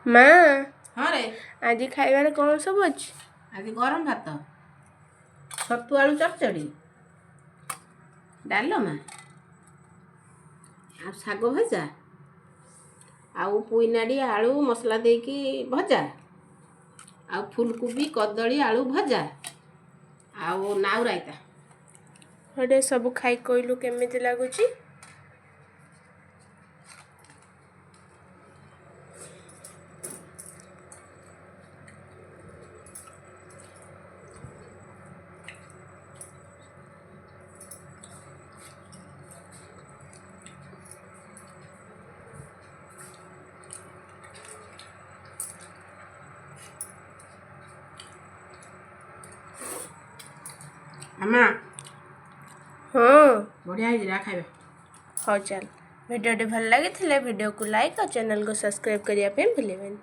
माँ हाँ रे आज खाइबार कौन सब अच्छी? आज गरम भात छतु आलू चचड़ी डालमा आ शाग भजा आउ पुईनाड़ी आलू मसला देकी भजा आ फुलकोबी कदली आलू भजा आउ नाउ रायता। अरे सब खाई कहलु केमिति लागुची? अम्मा हाँ बढ़िया है खाइबा। हाँ चल वीडियो भल लगी वीडियो को लाइक और चैनल को सब्सक्राइब करने भूलें।